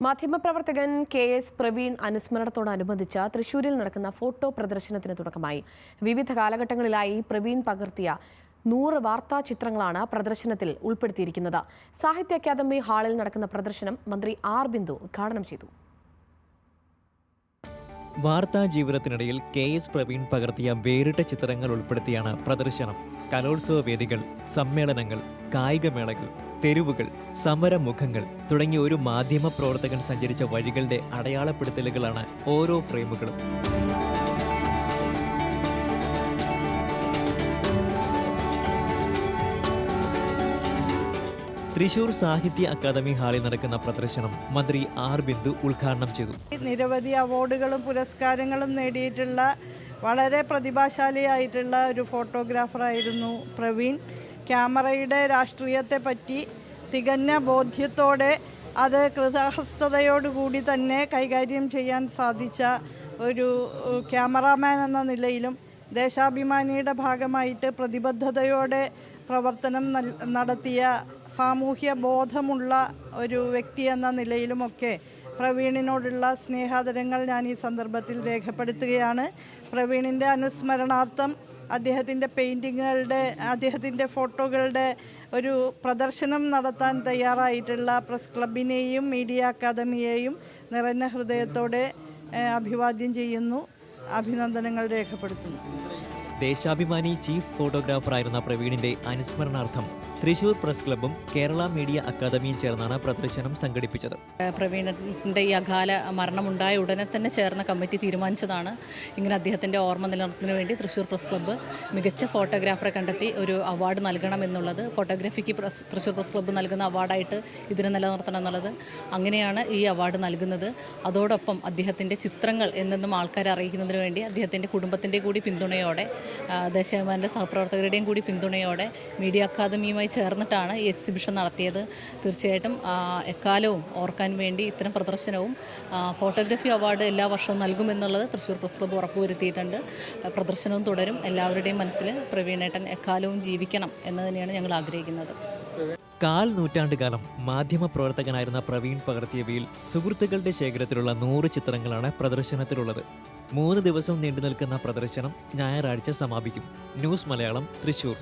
മാധ്യമപ്രവർത്തകൻ KS പ്രവീൺ അനുസ്മരണത്തോടനുബന്ധിച്ച് തൃശൂരിൽ നടക്കുന്ന ഫോട്ടോ പ്രദർശനത്തിന് തുടക്കമായി. വിവിധ കാലഘട്ടങ്ങളിലായി പ്രവീൺ പകർത്തിയ 100 വാർത്താ ചിത്രങ്ങളാണ് പ്രദർശനത്തിൽ ഉൾപ്പെടുത്തിയിരിക്കുന്നത്. സാഹിത്യ അക്കാദമി ഹാളിൽ നടക്കുന്ന പ്രദർശനം മന്ത്രി ആർ ബിന്ദു ഉദ്ഘാടനം ചെയ്തു. വാർത്താ ജീവിതത്തിനിടയിൽ KS പ്രവീൺ പകർത്തിയ വേറിട്ട ചിത്രങ്ങൾ ഉൾപ്പെടുത്തിയാണ് പ്രദർശനം. കലോത്സവ വേദികൾ, സമ്മേളനങ്ങൾ, കായികമേളകൾ, തെരുവുകൾ, സമരമുഖങ്ങൾ തുടങ്ങിയ ഒരു മാധ്യമ പ്രവർത്തകൻ സഞ്ചരിച്ച വഴികളുടെ അടയാളപ്പെടുത്തലുകളാണ് ഓരോ ഫ്രെയിമുകളും. തൃശൂർ സാഹിത്യ അക്കാദമി ഹാളിൽ നടക്കുന്ന പ്രദർശനം മന്ത്രി ആർ ബിന്ദു ഉദ്ഘാടനം ചെയ്തു. നിരവധി അവാർഡുകളും പുരസ്കാരങ്ങളും നേടിയിട്ടുള്ള വളരെ പ്രതിഭാശാലിയായിട്ടുള്ള ഒരു ഫോട്ടോഗ്രാഫറായിരുന്നു പ്രവീൺ. ക്യാമറയുടെ രാഷ്ട്രീയത്തെ പറ്റി തികഞ്ഞ ബോധ്യത്തോടെ അത് കൃതഹസ്തതയോടുകൂടി തന്നെ കൈകാര്യം ചെയ്യാൻ സാധിച്ച ഒരു ക്യാമറാമാൻ എന്ന നിലയിലും ദേശാഭിമാനിയുടെ ഭാഗമായിട്ട് പ്രതിബദ്ധതയോടെ പ്രവർത്തനം നടത്തിയ സാമൂഹ്യ ബോധമുള്ള ഒരു വ്യക്തി എന്ന നിലയിലുമൊക്കെ പ്രവീണിനോടുള്ള സ്നേഹാദരങ്ങൾ ഞാൻ ഈ സന്ദർഭത്തിൽ രേഖപ്പെടുത്തുകയാണ്. പ്രവീണിൻ്റെ അനുസ്മരണാർത്ഥം അദ്ദേഹത്തിൻ്റെ പെയിൻറ്റിങ്ങുകളുടെ, അദ്ദേഹത്തിൻ്റെ ഫോട്ടോകളുടെ ഒരു പ്രദർശനം നടത്താൻ തയ്യാറായിട്ടുള്ള പ്രസ് ക്ലബിനെയും മീഡിയ അക്കാദമിയെയും നിറഞ്ഞ ഹൃദയത്തോടെ അഭിവാദ്യം ചെയ്യുന്നു, അഭിനന്ദനങ്ങൾ രേഖപ്പെടുത്തുന്നു. ദേശാഭിമാനി ചീഫ് ഫോട്ടോഗ്രാഫറായിരുന്ന പ്രവീണിന്റെ അനുസ്മരണാർത്ഥം തൃശൂർ പ്രസ് ക്ലബ്ബും കേരള മീഡിയ അക്കാദമിയും ചേർന്നാണ് പ്രദർശനം സംഘടിപ്പിച്ചത്. പ്രവീണിൻ്റെ ഈ അകാല മരണമുണ്ടായ ഉടനെ തന്നെ ചേർന്ന കമ്മിറ്റി തീരുമാനിച്ചതാണ് ഇങ്ങനെ അദ്ദേഹത്തിൻ്റെ ഓർമ്മ നിലനിർത്തുന്നതിന് വേണ്ടി തൃശൂർ പ്രസ് ക്ലബ്ബ് മികച്ച ഫോട്ടോഗ്രാഫറെ കണ്ടെത്തി ഒരു അവാർഡ് നൽകണമെന്നുള്ളത്. ഫോട്ടോഗ്രാഫിക്ക് തൃശൂർ പ്രസ് ക്ലബ്ബ് നൽകുന്ന അവാർഡായിട്ട് ഇതിനെ നിലനിർത്തണം എന്നുള്ളത്. അങ്ങനെയാണ് ഈ അവാർഡ് നൽകുന്നത്. അതോടൊപ്പം അദ്ദേഹത്തിൻ്റെ ചിത്രങ്ങൾ എന്നെന്നും ആൾക്കാരെ അറിയിക്കുന്നതിന് വേണ്ടി അദ്ദേഹത്തിൻ്റെ കുടുംബത്തിൻ്റെ കൂടി പിന്തുണയോടെ, ദേശാഭിമാനിയുടെ സഹപ്രവർത്തകരുടെയും കൂടി പിന്തുണയോടെ മീഡിയ അക്കാദമിയുമായി ചേർന്നിട്ടാണ് ഈ എക്സിബിഷൻ നടത്തിയത്. തീർച്ചയായിട്ടും എക്കാലവും ഓർക്കാൻ വേണ്ടി ഇത്തരം പ്രദർശനവും ഫോട്ടോഗ്രാഫി അവാർഡ് എല്ലാ വർഷവും നൽകുമെന്നുള്ളത് തൃശൂർ പ്രസ് ക്ലബ്ബ് ഉറപ്പുവരുത്തിയിട്ടുണ്ട്. പ്രദർശനവും തുടരും. എല്ലാവരുടെയും മനസ്സിൽ പ്രവീണേട്ടൻ എക്കാലവും ജീവിക്കണം എന്ന് തന്നെയാണ് ഞങ്ങൾ ആഗ്രഹിക്കുന്നത്. കാൽ നൂറ്റാണ്ടുകാലം മാധ്യമ പ്രവർത്തകനായിരുന്ന പ്രവീൺ പകർത്തിയവയിൽ സുഹൃത്തുക്കളുടെ ശേഖരത്തിലുള്ള 100 ചിത്രങ്ങളാണ് പ്രദർശനത്തിലുള്ളത്. 3 ദിവസം നീണ്ടു നിൽക്കുന്ന പ്രദർശനം ഞായറാഴ്ച സമാപിക്കും. ന്യൂസ് മലയാളം, തൃശൂർ.